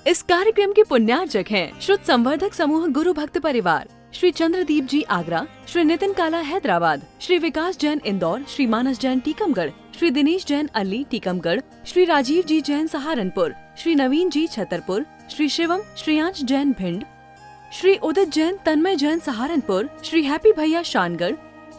इस कार्यक्रम के पुण्यार्चक हैं श्रुत संवर्धक समूह गुरु भक्त परिवार, श्री चंद्रदीप जी आगरा, श्री नितिन काला हैदराबाद, श्री विकास जैन इंदौर, श्री मानस जैन टीकमगढ़, श्री दिनेश जैन अली टीकमगढ़, श्री राजीव जी जैन सहारनपुर, श्री नवीन जी छतरपुर, श्री शिवम श्रेयांश जैन भिंड, श्री उदित जैन तन्मय जैन सहारनपुर, श्री हैप्पी भैया शानगढ़,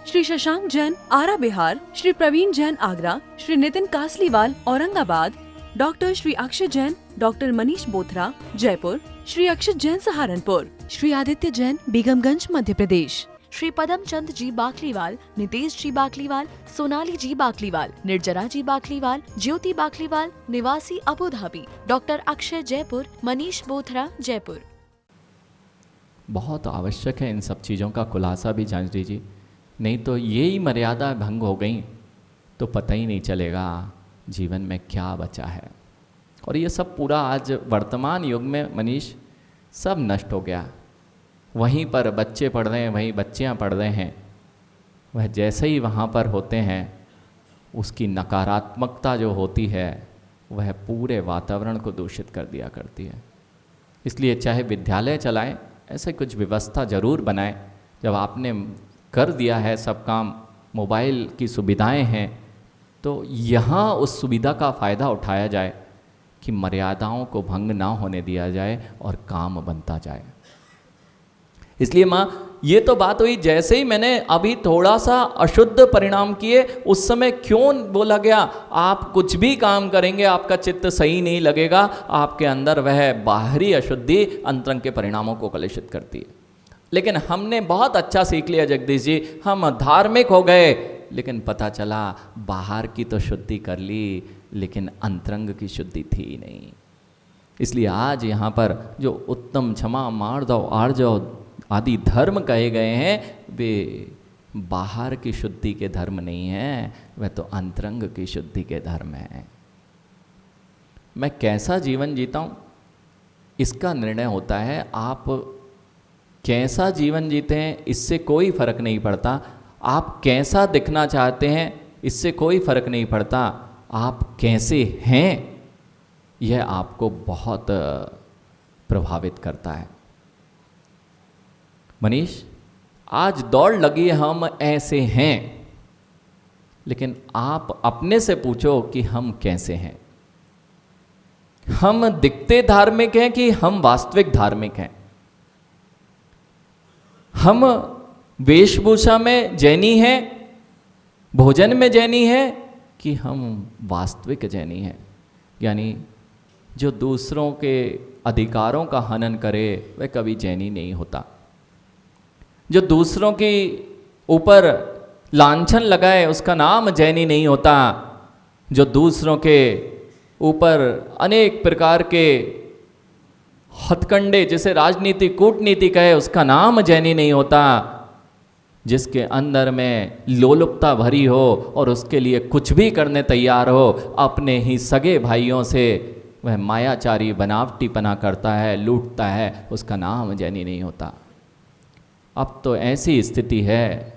श्री शशांक जैन आरा बिहार, श्री प्रवीण जैन आगरा, श्री नितिन कासलीवाल औरंगाबाद, डॉक्टर श्री अक्षय जैन, डॉक्टर मनीष बोथरा जयपुर, श्री अक्षत जैन सहारनपुर, श्री आदित्य जैन बेगमगंज मध्य प्रदेश, श्री पदम चंद जी बाकलीवाल, नितेश जी बाकलीवाल, सोनाली जी बाकलीवाल, निर्जरा जी बाकलीवाल, ज्योति बाकलीवाल निवासी Abu Dhabi, doctor Akshay Jaipur, Manish Bothra Jaipur. बहुत आवश्यक है इन सब चीज़ों का खुलासा भी जान लीजिए, नहीं तो यही मर्यादा भंग हो गई तो पता ही नहीं चलेगा जीवन में क्या बचा है। और ये सब पूरा आज वर्तमान युग में मनीष सब नष्ट हो गया। वहीं पर बच्चे पढ़ रहे हैं, वहीं बच्चियां पढ़ रहे हैं, वह जैसे ही वहाँ पर होते हैं उसकी नकारात्मकता जो होती है वह पूरे वातावरण को दूषित कर दिया करती है। इसलिए चाहे विद्यालय चलाएं, ऐसे कुछ व्यवस्था ज़रूर बनाएं। जब आपने कर दिया है सब काम, मोबाइल की सुविधाएं हैं, तो यहाँ उस सुविधा का फ़ायदा उठाया जाए कि मर्यादाओं को भंग ना होने दिया जाए और काम बनता जाए। इसलिए माँ, ये तो बात हुई जैसे ही मैंने अभी थोड़ा सा अशुद्ध परिणाम किए, उस समय क्यों बोला गया आप कुछ भी काम करेंगे आपका चित्त सही नहीं लगेगा, आपके अंदर वह बाहरी अशुद्धि अंतरंग के परिणामों को कलुषित करती है। लेकिन हमने बहुत अच्छा सीख लिया जगदीश जी, हम धार्मिक हो गए, लेकिन पता चला बाहर की तो शुद्धि कर ली लेकिन अंतरंग की शुद्धि थी ही नहीं। इसलिए आज यहाँ पर जो उत्तम, क्षमा, मार्दव, आर्जव आदि धर्म कहे गए हैं, वे बाहर की शुद्धि के धर्म नहीं हैं, वह तो अंतरंग की शुद्धि के धर्म हैं। मैं कैसा जीवन जीता हूँ इसका निर्णय होता है। आप कैसा जीवन जीते हैं इससे कोई फर्क नहीं पड़ता, आप कैसा दिखना चाहते हैं इससे कोई फर्क नहीं पड़ता, आप कैसे हैं यह आपको बहुत प्रभावित करता है। मनीष, आज दौड़ लगी हम ऐसे हैं, लेकिन आप अपने से पूछो कि हम कैसे हैं। हम दिखते धार्मिक हैं कि हम वास्तविक धार्मिक हैं। हम वेशभूषा में जैनी हैं, भोजन में जैनी हैं, कि हम वास्तविक जैनी हैं। यानी जो दूसरों के अधिकारों का हनन करे वह कभी जैनी नहीं होता। जो दूसरों के ऊपर लांछन लगाए उसका नाम जैनी नहीं होता। जो दूसरों के ऊपर अनेक प्रकार के हथकंडे, जैसे राजनीति, कूटनीति कहे, उसका नाम जैनी नहीं होता। जिसके अंदर में लोलुपता भरी हो और उसके लिए कुछ भी करने तैयार हो, अपने ही सगे भाइयों से वह मायाचारी बनावटीपना करता है, लूटता है, उसका नाम जैनी नहीं होता। अब तो ऐसी स्थिति है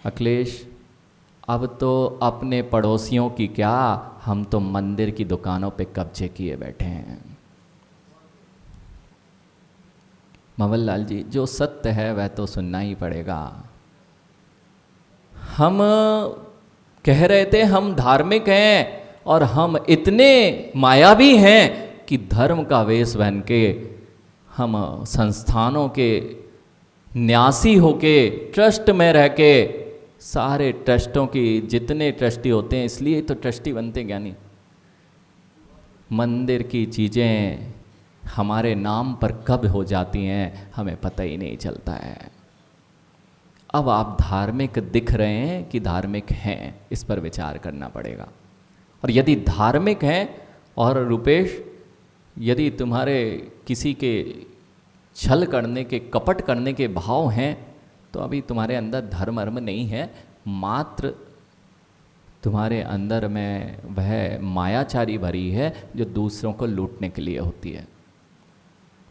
अखिलेश, अब तो अपने पड़ोसियों की क्या, हम तो मंदिर की दुकानों पे कब्जे किए बैठे हैं। मवल लाल जी, जो सत्य है वह तो सुनना ही पड़ेगा। हम कह रहे थे हम धार्मिक हैं और हम इतने मायावी हैं कि धर्म का वेश पहन के हम संस्थानों के न्यासी होके, ट्रस्ट में रह के, सारे ट्रस्टों की जितने ट्रस्टी होते हैं, इसलिए तो ट्रस्टी बनते ज्ञानी, मंदिर की चीज़ें हमारे नाम पर कब हो जाती हैं हमें पता ही नहीं चलता है। अब आप धार्मिक दिख रहे हैं कि धार्मिक हैं, इस पर विचार करना पड़ेगा। और यदि धार्मिक हैं, और रुपेश, यदि तुम्हारे किसी के छल करने के, कपट करने के भाव हैं, तो अभी तुम्हारे अंदर धर्म अर्म नहीं है, मात्र तुम्हारे अंदर में वह मायाचारी भरी है जो दूसरों को लूटने के लिए होती है।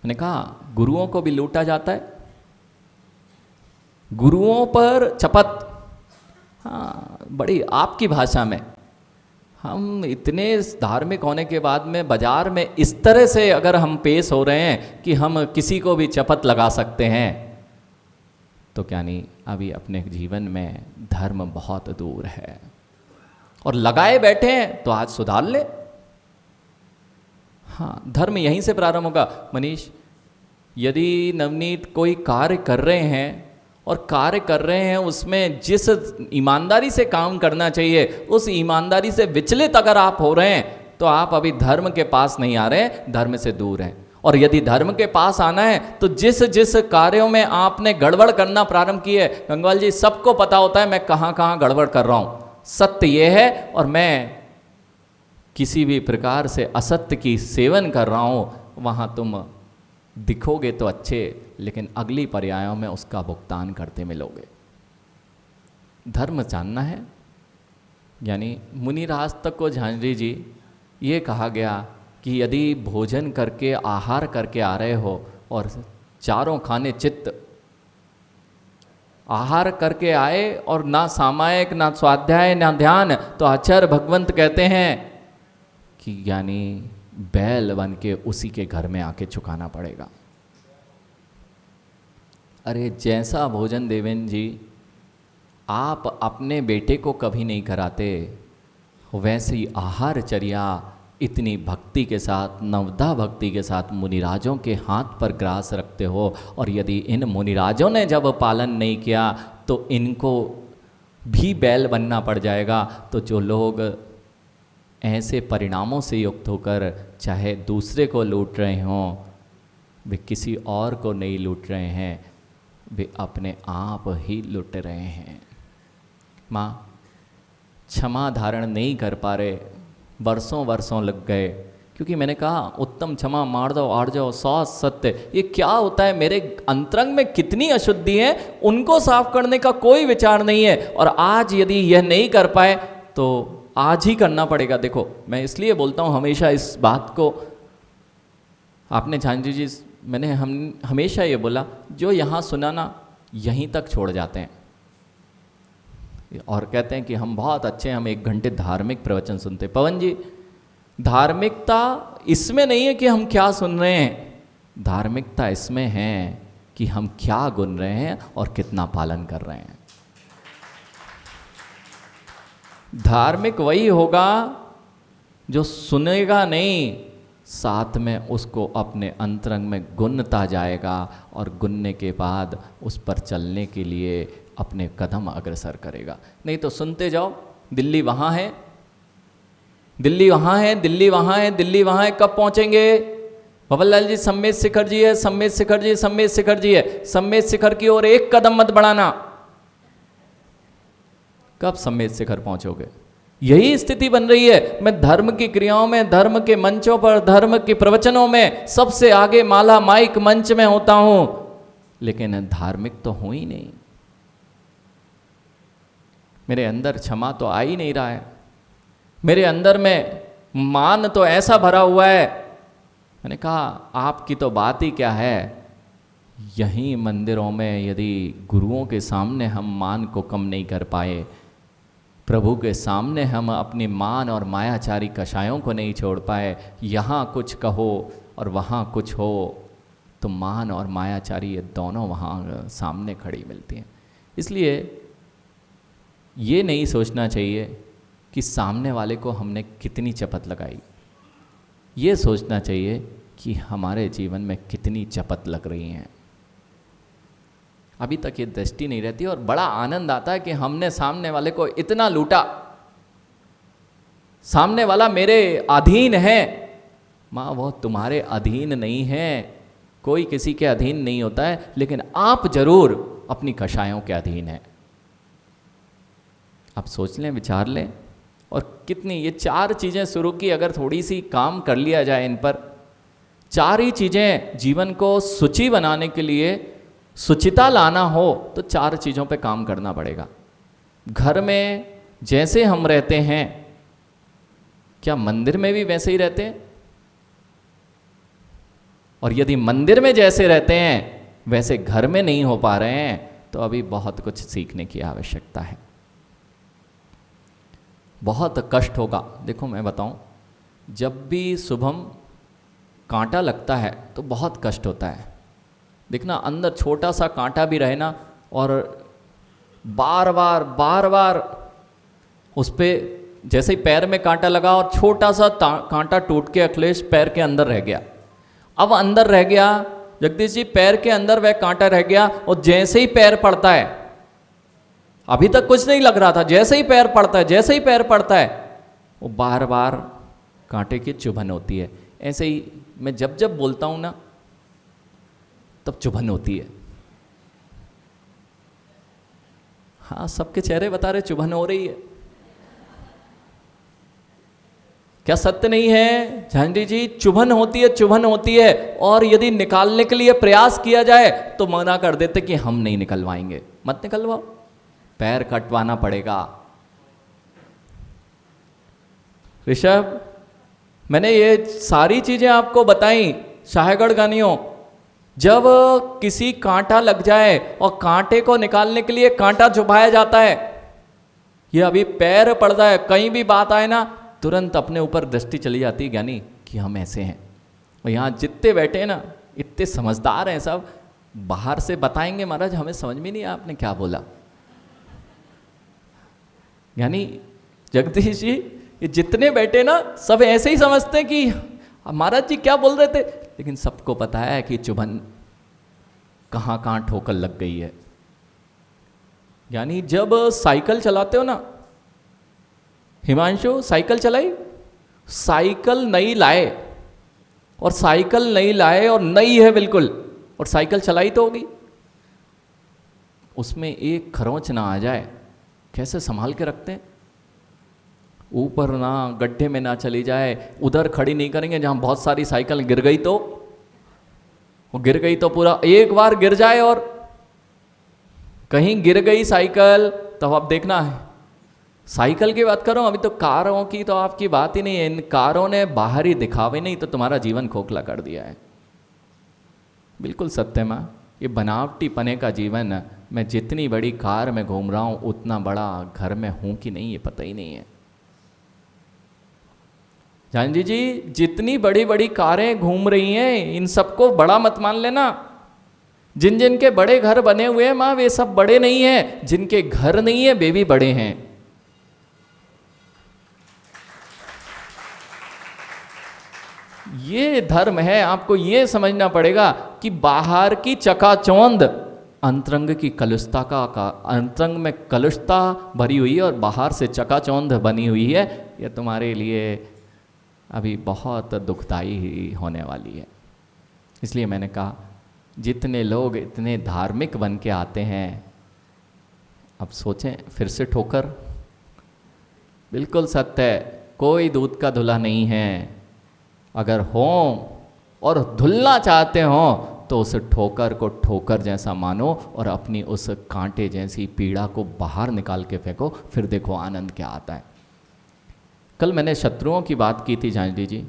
मैंने कहा गुरुओं को भी लूटा जाता है, गुरुओं पर चपत, हाँ, बड़ी आपकी भाषा में, हम इतने धार्मिक होने के बाद में बाजार में इस तरह से अगर हम पेश हो रहे हैं कि हम किसी को भी चपत लगा सकते हैं, तो क्या नहीं अभी अपने जीवन में धर्म बहुत दूर है। और लगाए बैठे हैं तो आज सुधार ले। हाँ, धर्म यहीं से प्रारंभ होगा। मनीष, यदि नवनीत कोई कार्य कर रहे हैं और कार्य कर रहे हैं उसमें जिस ईमानदारी से काम करना चाहिए उस ईमानदारी से विचलित अगर आप हो रहे हैं तो आप अभी धर्म के पास नहीं आ रहे हैं, धर्म से दूर हैं। और यदि धर्म के पास आना है तो जिस जिस कार्यों में आपने गड़बड़ करना प्रारंभ की है, गंगवाल जी सबको पता होता है मैं कहाँ कहाँ गड़बड़ कर रहा हूँ। सत्य ये है और मैं किसी भी प्रकार से असत्य की सेवन कर रहा हूँ, वहाँ तुम दिखोगे तो अच्छे, लेकिन अगली पर्यायों में उसका भुगतान करते मिलोगे। धर्म जानना है। यानी मुनिराज तक को झांझरी जी ये कहा गया कि यदि भोजन करके आहार करके आ रहे हो और चारों खाने चित्त आहार करके आए और ना सामायिक ना स्वाध्याय ना ध्यान, तो आचार्य भगवंत कहते हैं कि यानी बैल बन के उसी के घर में आके चुकाना पड़ेगा। अरे जैसा भोजन देवेंद्र जी आप अपने बेटे को कभी नहीं कराते, वैसी आहारचर्या इतनी भक्ति के साथ, नवदा भक्ति के साथ मुनिराजों के हाथ पर ग्रास रखते हो। और यदि इन मुनिराजों ने जब पालन नहीं किया तो इनको भी बैल बनना पड़ जाएगा। तो जो लोग ऐसे परिणामों से युक्त होकर चाहे दूसरे को लूट रहे हों, वे किसी और को नहीं लूट रहे हैं, वे अपने आप ही लूट रहे हैं। माँ क्षमा धारण नहीं कर पा रहे, वर्षों वर्षों लग गए, क्योंकि मैंने कहा उत्तम क्षमा मार दो आड़ जाओ 100 सत्य। ये क्या होता है, मेरे अंतरंग में कितनी अशुद्धि है उनको साफ करने का कोई विचार नहीं है। और आज यदि यह नहीं कर पाए तो आज ही करना पड़ेगा। देखो मैं इसलिए बोलता हूँ हमेशा इस बात को, आपने झांझरी जी मैंने हमेशा ये बोला, जो यहाँ सुना ना यहीं तक छोड़ जाते हैं और कहते हैं कि हम बहुत अच्छे हैं, हम 1 घंटे धार्मिक प्रवचन सुनते। पवन जी, धार्मिकता इसमें नहीं है कि हम क्या सुन रहे हैं, धार्मिकता इसमें है कि हम क्या गुन रहे हैं और कितना पालन कर रहे हैं। धार्मिक वही होगा जो सुनेगा नहीं, साथ में उसको अपने अंतरंग में गुनता जाएगा और गुनने के बाद उस पर चलने के लिए अपने कदम अग्रसर करेगा। नहीं तो सुनते जाओ, दिल्ली वहाँ है, दिल्ली वहाँ है, दिल्ली वहाँ है, दिल्ली वहाँ है, कब पहुँचेंगे? भवन लाल जी सम्मेत शिखर जी है, सम्मेत शिखर जी, सम्मेत शिखर जी है, सम्मेत शिखर की ओर 1 कदम मत बढ़ाना। कब सम्मेत शिखर पहुँचोगे? यही स्थिति बन रही है। मैं धर्म की क्रियाओं में, धर्म के मंचों पर, धर्म के प्रवचनों में सबसे आगे माला माइक मंच में होता हूं, लेकिन धार्मिक तो हूं ही नहीं। मेरे अंदर क्षमा तो आ ही नहीं रहा है, मेरे अंदर में मान तो ऐसा भरा हुआ है। मैंने कहा आपकी तो बात ही क्या है, यहीं मंदिरों में यदि गुरुओं के सामने हम मान को कम नहीं कर पाए, प्रभु के सामने हम अपनी मान और मायाचारी कषायों को नहीं छोड़ पाए, यहाँ कुछ कहो और वहाँ कुछ हो, तो मान और मायाचारी ये दोनों वहाँ सामने खड़ी मिलती हैं। इसलिए ये नहीं सोचना चाहिए कि सामने वाले को हमने कितनी चपत लगाई, ये सोचना चाहिए कि हमारे जीवन में कितनी चपत लग रही हैं। अभी तक ये दृष्टि नहीं रहती और बड़ा आनंद आता है कि हमने सामने वाले को इतना लूटा, सामने वाला मेरे अधीन है। माँ वो तुम्हारे अधीन नहीं है, कोई किसी के अधीन नहीं होता है, लेकिन आप जरूर अपनी कषायों के अधीन हैं। आप सोच लें, विचार लें, और कितनी ये 4 चीज़ें शुरू की, अगर थोड़ी सी काम कर लिया जाए इन पर, 4 ही चीज़ें जीवन को शुचि बनाने के लिए, शुचिता लाना हो तो 4 चीज़ों पे काम करना पड़ेगा। घर में जैसे हम रहते हैं, क्या मंदिर में भी वैसे ही रहते हैं? और यदि मंदिर में जैसे रहते हैं वैसे घर में नहीं हो पा रहे हैं, तो अभी बहुत कुछ सीखने की आवश्यकता है। बहुत कष्ट होगा। देखो मैं बताऊं, जब भी शुभम कांटा लगता है तो बहुत कष्ट होता है। देखना अंदर छोटा सा कांटा भी रहे ना, और बार बार उस पर, जैसे ही पैर में कांटा लगा और छोटा सा कांटा टूट के अखिलेश पैर के अंदर रह गया। अब अंदर रह गया जगदीश जी, पैर के अंदर वह कांटा रह गया, और जैसे ही पैर पड़ता है, अभी तक कुछ नहीं लग रहा था, जैसे ही पैर पड़ता है वो बार बार कांटे की चुभन होती है। ऐसे ही मैं जब जब बोलता हूं ना तब चुभन होती है। हाँ, सबके चेहरे बता रहे चुभन हो रही है। क्या सत्य नहीं है झांझरी जी? चुभन होती है, और यदि निकालने के लिए प्रयास किया जाए तो मना कर देते कि हम नहीं निकलवाएंगे। मत निकलवाओ, पैर कटवाना पड़ेगा। ऋषभ, मैंने ये सारी चीजें आपको बताई शाहगढ़ गानियों। जब किसी कांटा लग जाए और कांटे को निकालने के लिए कांटा चुभाया जाता है, ये अभी पैर पड़ता है, कहीं भी बात आए ना तुरंत अपने ऊपर दृष्टि चली जाती है ज्ञानी कि हम ऐसे हैं। और यहाँ जितने बैठे हैं ना इतने समझदार हैं सब, बाहर से बताएंगे महाराज हमें समझ में नहीं आया आपने क्या बोला। यानी जगदीश जी, ये जितने बैठे ना सब ऐसे ही समझते हैं कि महाराज जी क्या बोल रहे थे, लेकिन सबको पता है कि चुभन कहाँ ठोकर लग गई है। यानी जब साइकिल चलाते हो ना, हिमांशु साइकिल चलाई, साइकिल नई लाए और नई है बिल्कुल, और साइकिल चलाई तो होगी, उसमें एक खरोंच ना आ जाए कैसे संभाल के रखते हैं? ऊपर ना गड्ढे में ना चली जाए, उधर खड़ी नहीं करेंगे जहां बहुत सारी साइकिल गिर गई तो, वो गिर गई तो पूरा एक बार गिर जाए और कहीं गिर गई साइकिल तो अब देखना है। साइकिल की बात करो, अभी तो कारों की तो आपकी बात ही नहीं है। इन कारों ने बाहरी दिखावे नहीं तो तुम्हारा जीवन खोखला कर दिया है। बिल्कुल सत्य माँ, ये बनावटी पने का जीवन, मैं जितनी बड़ी कार में घूम रहा हूँ उतना बड़ा घर में हूँ कि नहीं ये पता ही नहीं है। झांझरी जी, जितनी बड़ी बड़ी कारें घूम रही हैं इन सबको बड़ा मत मान लेना। जिन जिन के बड़े घर बने हुए हैं माँ, वे सब बड़े नहीं हैं, जिनके घर नहीं है वे भी बड़े हैं। ये धर्म है, आपको ये समझना पड़ेगा कि बाहर की चकाचौंध अंतरंग की कलुषता का अंतरंग में कलुषता भरी हुई है और बाहर से चकाचौंध बनी हुई है। ये तुम्हारे लिए अभी बहुत दुखदाई होने वाली है। इसलिए मैंने कहा जितने लोग इतने धार्मिक बन के आते हैं, अब सोचें फिर से ठोकर। बिल्कुल सत्य है, कोई दूध का धुला नहीं है। अगर हो और धुलना चाहते हो तो उस ठोकर को ठोकर जैसा मानो और अपनी उस कांटे जैसी पीड़ा को बाहर निकाल के फेंको, फिर देखो आनंद क्या आता है। कल मैंने शत्रुओं की बात की थी झांझरी जी।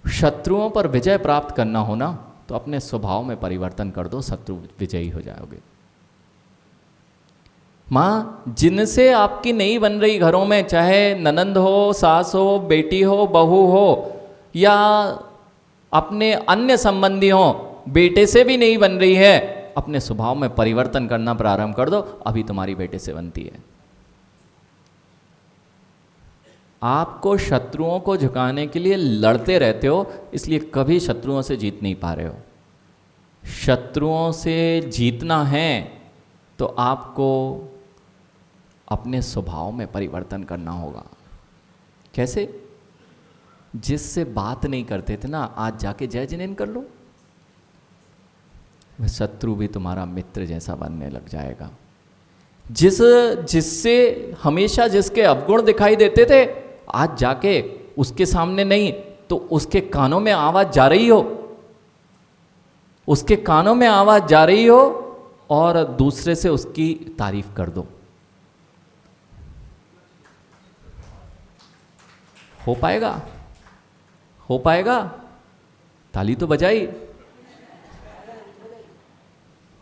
शत्रुओं पर विजय प्राप्त करना हो ना तो अपने स्वभाव में परिवर्तन कर दो, शत्रु विजयी हो जाओगे। माँ, जिनसे आपकी नहीं बन रही घरों में, चाहे ननंद हो, सास हो, बेटी हो, बहू हो या अपने अन्य संबंधी हो, बेटे से भी नहीं बन रही है, अपने स्वभाव में परिवर्तन करना प्रारंभ कर दो, अभी तुम्हारी बेटे से बनती है। आपको शत्रुओं को झुकाने के लिए लड़ते रहते हो, इसलिए कभी शत्रुओं से जीत नहीं पा रहे हो। शत्रुओं से जीतना है तो आपको अपने स्वभाव में परिवर्तन करना होगा। कैसे? जिससे बात नहीं करते थे ना, आज जाके जय जिनेन कर लो, वह शत्रु भी तुम्हारा मित्र जैसा बनने लग जाएगा। जिससे हमेशा जिसके अवगुण दिखाई देते थे, आज जाके उसके सामने नहीं तो उसके कानों में आवाज जा रही हो, उसके कानों में आवाज जा रही हो और दूसरे से उसकी तारीफ कर दो। हो पाएगा? हो पाएगा? ताली तो बजाई।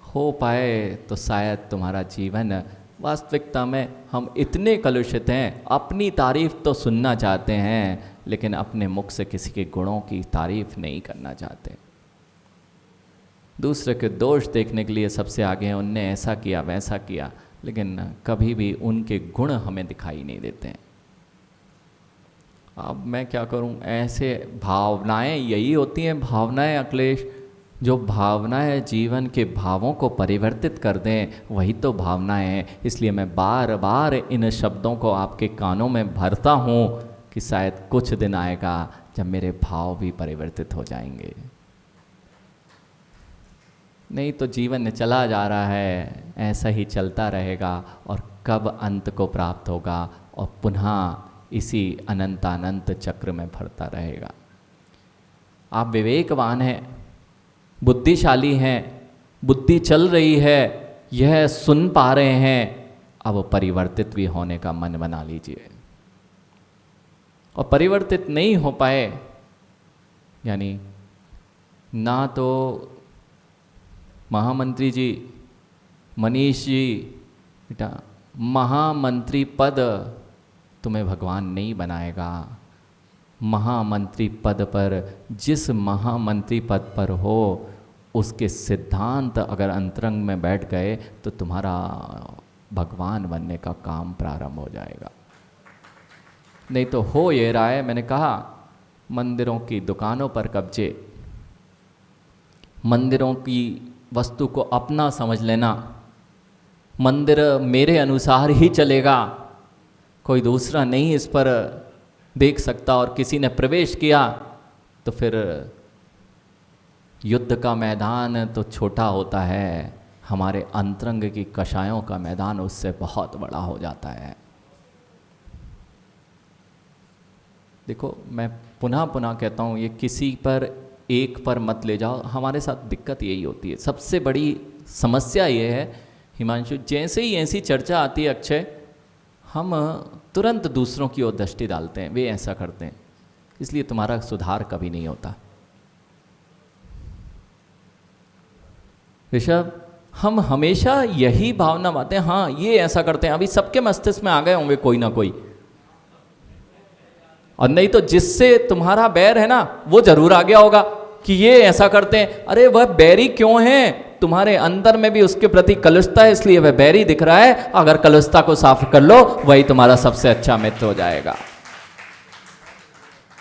हो पाए तो शायद तुम्हारा जीवन वास्तविकता में हम इतने कलुषित हैं, अपनी तारीफ तो सुनना चाहते हैं लेकिन अपने मुख से किसी के गुणों की तारीफ नहीं करना चाहते। दूसरे के दोष देखने के लिए सबसे आगे हैं, उनने ऐसा किया वैसा किया, लेकिन कभी भी उनके गुण हमें दिखाई नहीं देते हैं। अब मैं क्या करूं, ऐसे भावनाएं यही होती हैं, भावनाएं अखिलेश, जो भावनाएं जीवन के भावों को परिवर्तित कर दें वही तो भावनाएं हैं। इसलिए मैं बार बार इन शब्दों को आपके कानों में भरता हूं कि शायद कुछ दिन आएगा जब मेरे भाव भी परिवर्तित हो जाएंगे। नहीं तो जीवन चला जा रहा है, ऐसा ही चलता रहेगा और कब अंत को प्राप्त होगा और पुनः इसी अनंतानंत चक्र में भरता रहेगा। आप विवेकवान हैं, बुद्धिशाली हैं, बुद्धि चल रही है, यह सुन पा रहे हैं, अब परिवर्तित भी होने का मन बना लीजिए। और परिवर्तित नहीं हो पाए, यानी ना तो महामंत्री जी, मनीष जी, बेटा महामंत्री पद तुम्हें भगवान नहीं बनाएगा। महामंत्री पद पर, जिस महामंत्री पद पर हो उसके सिद्धांत अगर अंतरंग में बैठ गए तो तुम्हारा भगवान बनने का काम प्रारंभ हो जाएगा। नहीं तो हो ये रहा है, मैंने कहा मंदिरों की दुकानों पर कब्जे, मंदिरों की वस्तु को अपना समझ लेना, मंदिर मेरे अनुसार ही चलेगा, कोई दूसरा नहीं इस पर देख सकता, और किसी ने प्रवेश किया तो फिर युद्ध का मैदान तो छोटा होता है, हमारे अंतरंग की कषायों का मैदान उससे बहुत बड़ा हो जाता है। देखो मैं पुनः पुनः कहता हूँ, ये किसी पर एक पर मत ले जाओ। हमारे साथ दिक्कत यही होती है, सबसे बड़ी समस्या ये है हिमांशु, जैसे ही ऐसी चर्चा आती है अक्षय, हम तुरंत दूसरों की ओर दृष्टि डालते हैं, वे ऐसा करते हैं, इसलिए तुम्हारा सुधार कभी नहीं होता। ऋषभ, हम हमेशा यही भावना बातें, हाँ ये ऐसा करते हैं, अभी सबके मस्तिष्क में आ गए होंगे कोई ना कोई, और नहीं तो जिससे तुम्हारा बैर है ना वो जरूर आ गया होगा कि ये ऐसा करते हैं। अरे वह बैरी क्यों है, तुम्हारे अंदर में भी उसके प्रति कलुषता है, इसलिए वह बैरी दिख रहा है। अगर कलुषता को साफ कर लो, वही तुम्हारा सबसे अच्छा मित्र हो जाएगा।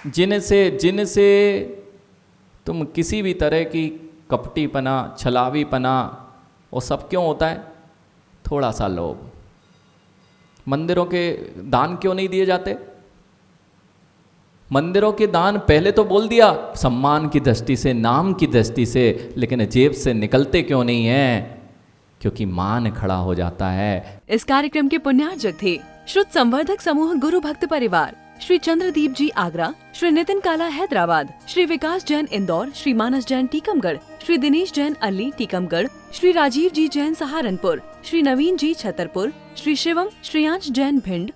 जिनसे तुम किसी भी तरह की कपटीपना, छलावीपना, वो सब क्यों होता है? थोड़ा सा लोभ। मंदिरों के दान क्यों नहीं दिए जाते? मंदिरों के दान पहले तो बोल दिया सम्मान की दृष्टि से, नाम की दृष्टि से, लेकिन जेब से निकलते क्यों नहीं है? क्योंकि मान खड़ा हो जाता है। इस कार्यक्रम के पुण्यार्जक थे शुद्ध संवर्धक समूह गुरु भक्त परिवार, श्री चंद्रदीप जी आगरा, श्री नितिन काला हैदराबाद, श्री विकास जैन इंदौर, श्री मानस जैन टीकमगढ़, श्री दिनेश जैन अल्ली टीकमगढ़, श्री राजीव जी जैन सहारनपुर, श्री नवीन जी छतरपुर, श्री शिवम श्रेयांश जैन भिंड,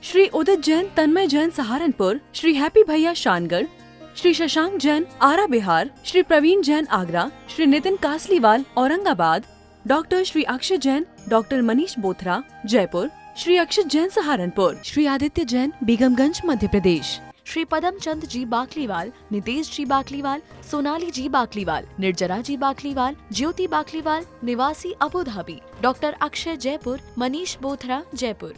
श्री उदित जैन तन्मय जैन सहारनपुर, श्री हैप्पी भैया शानगढ़, श्री शशांक जैन आरा बिहार, श्री प्रवीण जैन आगरा, श्री नितिन कासलीवाल औरंगाबाद, डॉक्टर श्री अक्षय जैन, डॉक्टर मनीष बोथरा जयपुर, श्री अक्षत जैन सहारनपुर, श्री आदित्य जैन बेगमगंज मध्य प्रदेश, श्री पदम चंद जी बाकलीवाल, नितेश जी बाकलीवाल, सोनाली जी बाकलीवाल, निर्जरा जी बाकलीवाल, ज्योति बाकलीवाल निवासी Abu Dhabi, doctor Akshay Jaipur, Manish Bothra Jaipur.